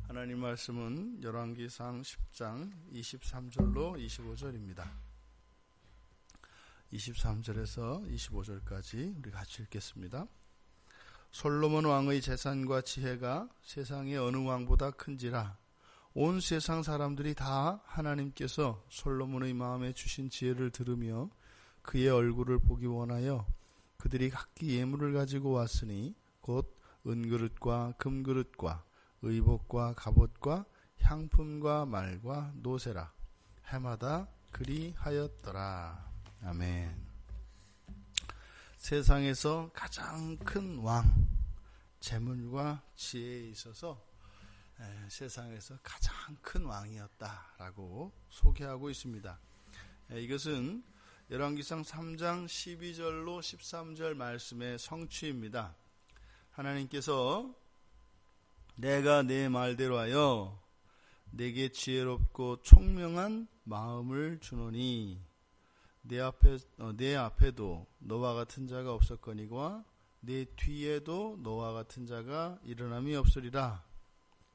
하나님 말씀은 열왕기상 10장 23절로 25절입니다. 23절에서 25절까지 우리 같이 읽겠습니다. 솔로몬 왕의 재산과 지혜가 세상의 어느 왕보다 큰지라. 온 세상 사람들이 다 하나님께서 솔로몬의 마음에 주신 지혜를 들으며 그의 얼굴을 보기 원하여 그들이 각기 예물을 가지고 왔으니 곧 은그릇과 금그릇과 의복과 갑옷과 향품과 말과 노새라. 해마다 그리하였더라. 아멘. 세상에서 가장 큰 왕, 재물과 지혜에 있어서 세상에서 가장 큰 왕이었다라고 소개하고 있습니다. 이것은 열왕기상 3장 12절로 13절 말씀의 성취입니다. 하나님께서 내가 내 말대로 하여 내게 지혜롭고 총명한 마음을 주노니 내 앞에도 너와 같은 자가 없었거니와 내 뒤에도 너와 같은 자가 일어남이 없으리라.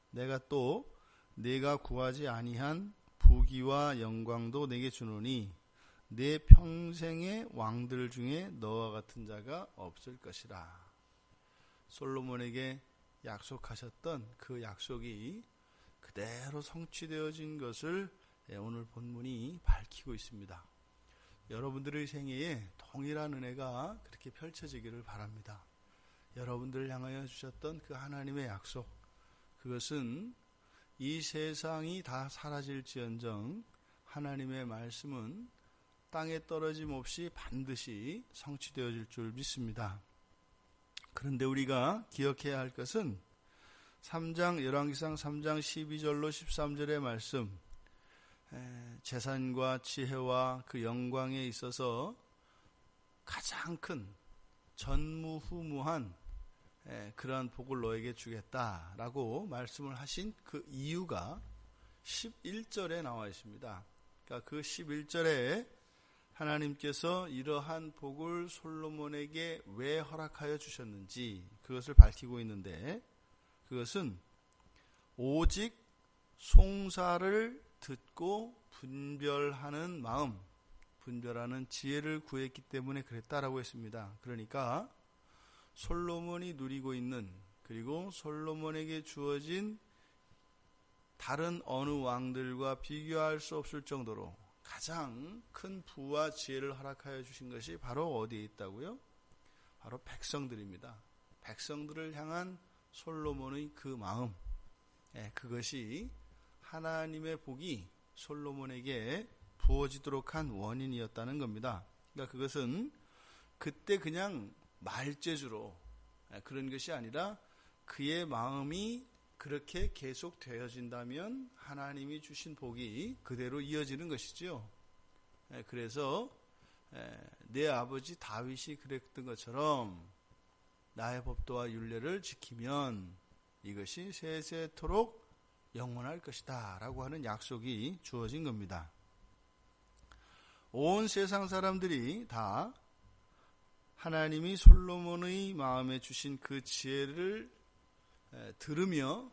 내가 또 내가 구하지 아니한 부귀와 영광도 내게 주노니 내 평생의 왕들 중에 너와 같은 자가 없을 것이라. 솔로몬에게 약속하셨던 그 약속이 그대로 성취되어진 것을 오늘 본문이 밝히고 있습니다. 여러분들의 생애에 동일한 은혜가 그렇게 펼쳐지기를 바랍니다. 여러분들을 향하여 주셨던 그 하나님의 약속, 그것은 이 세상이 다 사라질지언정 하나님의 말씀은 땅에 떨어짐 없이 반드시 성취되어질 줄 믿습니다. 그런데 우리가 기억해야 할 것은 열왕기상 3장 12절로 13절의 말씀, 재산과 지혜와 그 영광에 있어서 가장 큰 전무후무한 그러한 복을 너에게 주겠다라고 말씀을 하신 그 이유가 11절에 나와 있습니다. 그러니까 그 11절에 하나님께서 이러한 복을 솔로몬에게 왜 허락하여 주셨는지 그것을 밝히고 있는데, 그것은 오직 송사를 듣고 분별하는 마음, 분별하는 지혜를 구했기 때문에 그랬다라고 했습니다. 그러니까 솔로몬이 누리고 있는, 그리고 솔로몬에게 주어진 다른 어느 왕들과 비교할 수 없을 정도로 가장 큰 부와 지혜를 허락하여 주신 것이 바로 어디에 있다고요? 바로 백성들입니다. 백성들을 향한 솔로몬의 그 마음, 그것이 하나님의 복이 솔로몬에게 부어지도록 한 원인이었다는 겁니다. 그러니까 그것은 그때 그냥 말재주로 그런 것이 아니라 그의 마음이 그렇게 계속 되어진다면 하나님이 주신 복이 그대로 이어지는 것이죠. 그래서 내 아버지 다윗이 그랬던 것처럼 나의 법도와 율례를 지키면 이것이 세세토록 영원할 것이다 라고 하는 약속이 주어진 겁니다. 온 세상 사람들이 다 하나님이 솔로몬의 마음에 주신 그 지혜를 들으며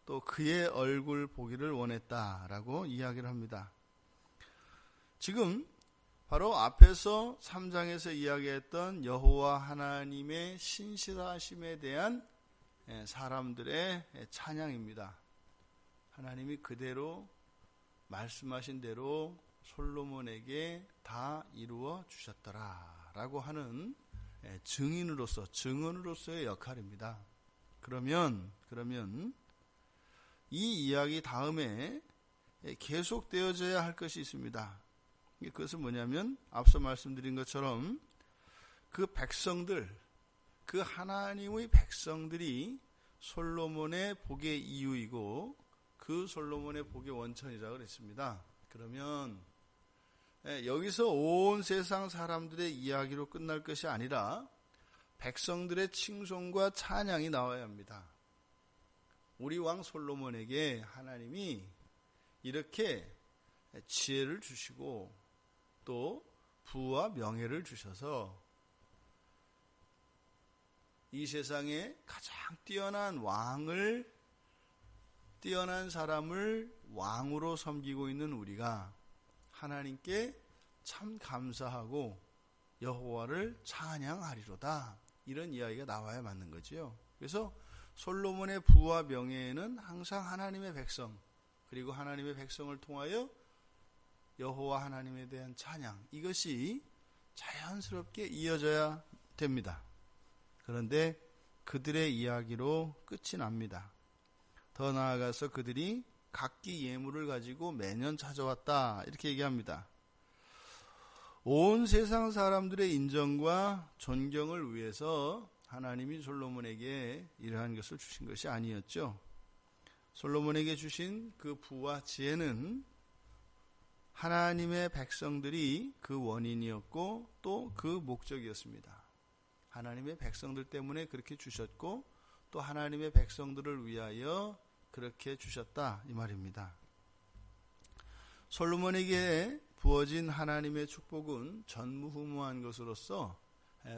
또 그의 얼굴 보기를 원했다라고 이야기를 합니다. 지금 바로 앞에서 3장에서 이야기했던 여호와 하나님의 신실하심에 대한 사람들의 찬양입니다. 하나님이 그대로 말씀하신 대로 솔로몬에게 다 이루어 주셨더라라고 하는 증언으로서의 역할입니다. 그러면 이 이야기 다음에 계속되어져야 할 것이 있습니다. 그것은 뭐냐면 앞서 말씀드린 것처럼 그 백성들, 그 하나님의 백성들이 솔로몬의 복의 이유이고 그 솔로몬의 복의 원천이라고 그랬습니다. 그러면 여기서 온 세상 사람들의 이야기로 끝날 것이 아니라 백성들의 칭송과 찬양이 나와야 합니다. 우리 왕 솔로몬에게 하나님이 이렇게 지혜를 주시고 또 부와 명예를 주셔서 이 세상에 가장 뛰어난 왕을 뛰어난 사람을 왕으로 섬기고 있는 우리가 하나님께 참 감사하고 여호와를 찬양하리로다. 이런 이야기가 나와야 맞는 거지요. 그래서 솔로몬의 부와 명예에는 항상 하나님의 백성, 그리고 하나님의 백성을 통하여 여호와 하나님에 대한 찬양, 이것이 자연스럽게 이어져야 됩니다. 그런데 그들의 이야기로 끝이 납니다. 더 나아가서 그들이 각기 예물을 가지고 매년 찾아왔다, 이렇게 얘기합니다. 온 세상 사람들의 인정과 존경을 위해서 하나님이 솔로몬에게 이러한 것을 주신 것이 아니었죠. 솔로몬에게 주신 그 부와 지혜는 하나님의 백성들이 그 원인이었고 또 그 목적이었습니다. 하나님의 백성들 때문에 그렇게 주셨고 또 하나님의 백성들을 위하여 그렇게 주셨다, 이 말입니다. 솔로몬에게 부어진 하나님의 축복은 전무후무한 것으로서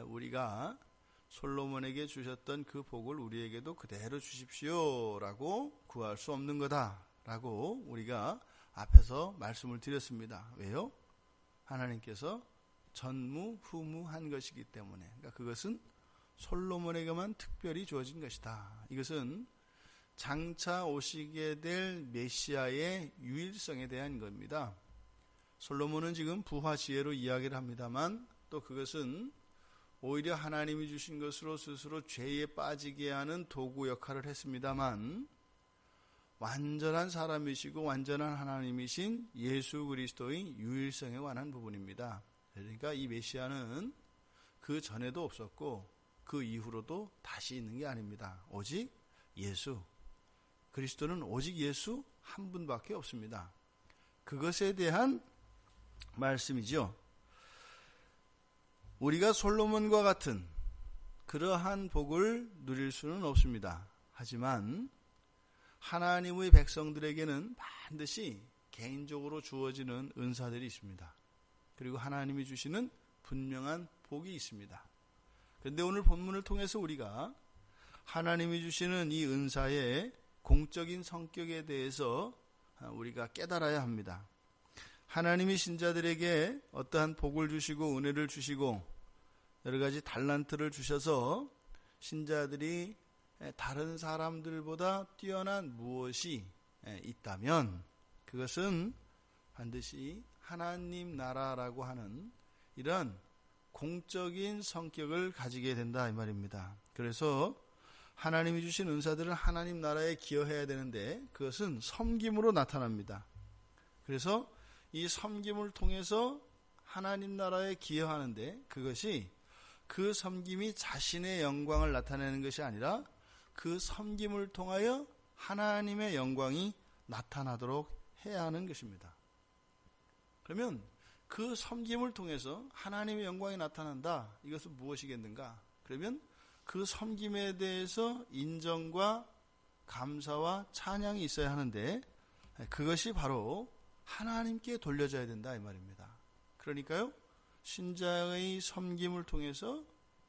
우리가 솔로몬에게 주셨던 그 복을 우리에게도 그대로 주십시오라고 구할 수 없는 거다라고 우리가 앞에서 말씀을 드렸습니다. 왜요? 하나님께서 전무후무한 것이기 때문에. 그러니까 그것은 솔로몬에게만 특별히 주어진 것이다. 이것은 장차 오시게 될 메시아의 유일성에 대한 겁니다. 솔로몬은 지금 부와 지혜로 이야기를 합니다만 또 그것은 오히려 하나님이 주신 것으로 스스로 죄에 빠지게 하는 도구 역할을 했습니다만 완전한 사람이시고 완전한 하나님이신 예수 그리스도의 유일성에 관한 부분입니다. 그러니까 이 메시아는 그 전에도 없었고 그 이후로도 다시 있는 게 아닙니다. 오직 예수, 그리스도는 오직 예수 한 분밖에 없습니다. 그것에 대한 말씀이죠. 우리가 솔로몬과 같은 그러한 복을 누릴 수는 없습니다. 하지만 하나님의 백성들에게는 반드시 개인적으로 주어지는 은사들이 있습니다. 그리고 하나님이 주시는 분명한 복이 있습니다. 그런데 오늘 본문을 통해서 우리가 하나님이 주시는 이 은사의 공적인 성격에 대해서 우리가 깨달아야 합니다. 하나님이 신자들에게 어떠한 복을 주시고 은혜를 주시고 여러 가지 달란트를 주셔서 신자들이 다른 사람들보다 뛰어난 무엇이 있다면 그것은 반드시 하나님 나라라고 하는 이런 공적인 성격을 가지게 된다, 이 말입니다. 그래서 하나님이 주신 은사들은 하나님 나라에 기여해야 되는데 그것은 섬김으로 나타납니다. 그래서 이 섬김을 통해서 하나님 나라에 기여하는데 그것이 그 섬김이 자신의 영광을 나타내는 것이 아니라 그 섬김을 통하여 하나님의 영광이 나타나도록 해야 하는 것입니다. 그러면 그 섬김을 통해서 하나님의 영광이 나타난다. 이것은 무엇이겠는가? 그러면 그 섬김에 대해서 인정과 감사와 찬양이 있어야 하는데 그것이 바로 하나님께 돌려져야 된다, 이 말입니다. 그러니까요, 신자의 섬김을 통해서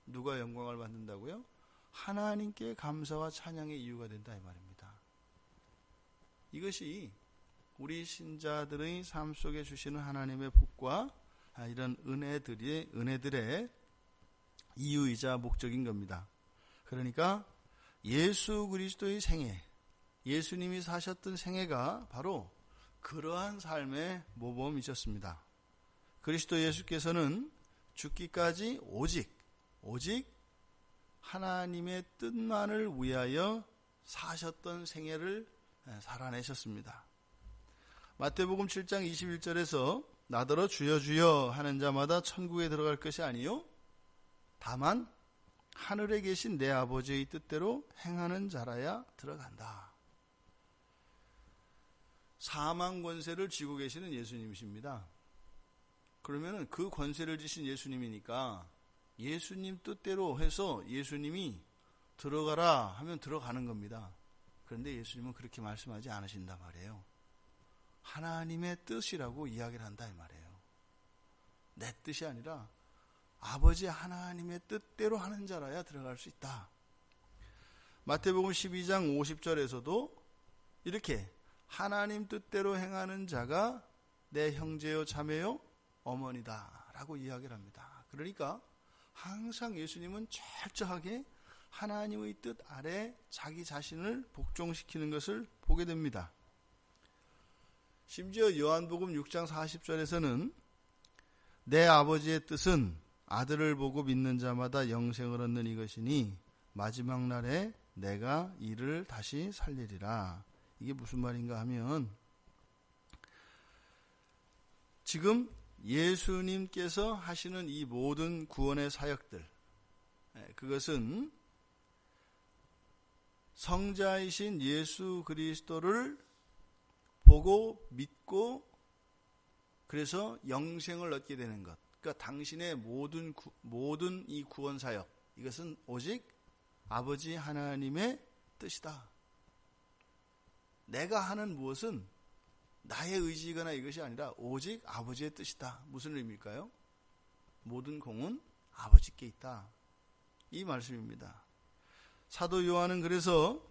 누가 영광을 받는다고요? 하나님께 감사와 찬양의 이유가 된다, 이 말입니다. 이것이 우리 신자들의 삶 속에 주시는 하나님의 복과 이런 은혜들의 이유이자 목적인 겁니다. 그러니까 예수 그리스도의 생애, 예수님이 사셨던 생애가 바로 그러한 삶의 모범이셨습니다. 그리스도 예수께서는 죽기까지 오직 하나님의 뜻만을 위하여 사셨던 생애를 살아내셨습니다. 마태복음 7장 21절에서 나더러 주여 주여 하는 자마다 천국에 들어갈 것이 아니요 다만 하늘에 계신 내 아버지의 뜻대로 행하는 자라야 들어간다. 사망 권세를 쥐고 계시는 예수님이십니다. 그러면 그 권세를 지신 예수님이니까 예수님 뜻대로 해서 예수님이 들어가라 하면 들어가는 겁니다. 그런데 예수님은 그렇게 말씀하지 않으신단 말이에요. 하나님의 뜻이라고 이야기를 한다, 이 말이에요. 내 뜻이 아니라 아버지 하나님의 뜻대로 하는 자라야 들어갈 수 있다. 마태복음 12장 50절에서도 이렇게 하나님 뜻대로 행하는 자가 내 형제요 자매요 어머니다 라고 이야기를 합니다. 그러니까 항상 예수님은 철저하게 하나님의 뜻 아래 자기 자신을 복종시키는 것을 보게 됩니다. 심지어 요한복음 6장 40절에서는 내 아버지의 뜻은 아들을 보고 믿는 자마다 영생을 얻는 이것이니 마지막 날에 내가 이를 다시 살리리라. 이게 무슨 말인가 하면 지금 예수님께서 하시는 이 모든 구원의 사역들, 그것은 성자이신 예수 그리스도를 보고 믿고 그래서 영생을 얻게 되는 것. 그러니까 당신의 모든 이 구원 사역, 이것은 오직 아버지 하나님의 뜻이다. 내가 하는 무엇은 나의 의지거나 이것이 아니라 오직 아버지의 뜻이다. 무슨 의미일까요? 모든 공은 아버지께 있다. 이 말씀입니다. 사도 요한은 그래서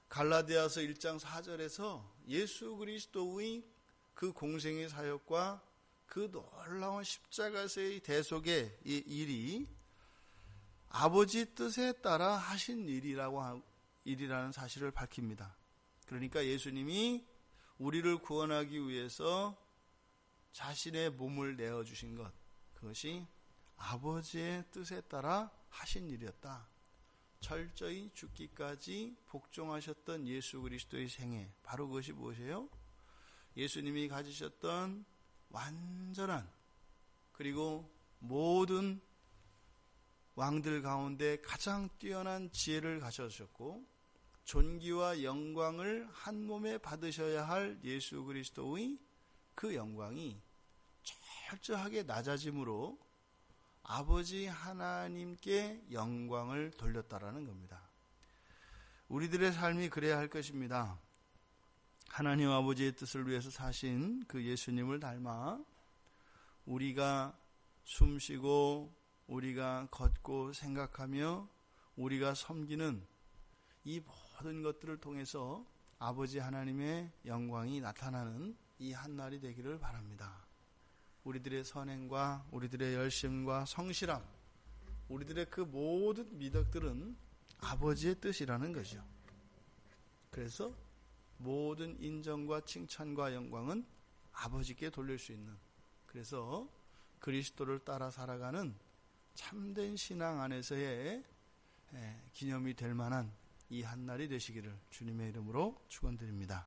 갈라디아서 1장 4절에서 예수 그리스도의 그 공생의 사역과 그 놀라운 십자가에서의 대속의 이 일이 아버지 뜻에 따라 하신 일이라는 사실을 밝힙니다. 그러니까 예수님이 우리를 구원하기 위해서 자신의 몸을 내어주신 것, 그것이 아버지의 뜻에 따라 하신 일이었다. 철저히 죽기까지 복종하셨던 예수 그리스도의 생애, 바로 그것이 무엇이에요? 예수님이 가지셨던 완전한, 그리고 모든 왕들 가운데 가장 뛰어난 지혜를 가져셨고 존귀와 영광을 한 몸에 받으셔야 할 예수 그리스도의 그 영광이 철저하게 낮아짐으로 아버지 하나님께 영광을 돌렸다라는 겁니다. 우리들의 삶이 그래야 할 것입니다. 하나님 아버지의 뜻을 위해서 사신 그 예수님을 닮아 우리가 숨쉬고 우리가 걷고 생각하며 우리가 섬기는 이 모든 것들을 통해서 아버지 하나님의 영광이 나타나는 이 한날이 되기를 바랍니다. 우리들의 선행과 우리들의 열심과 성실함, 우리들의 그 모든 미덕들은 아버지의 뜻이라는 거죠. 그래서 모든 인정과 칭찬과 영광은 아버지께 돌릴 수 있는, 그래서 그리스도를 따라 살아가는 참된 신앙 안에서의 기념이 될 만한 이 한날이 되시기를 주님의 이름으로 축원드립니다.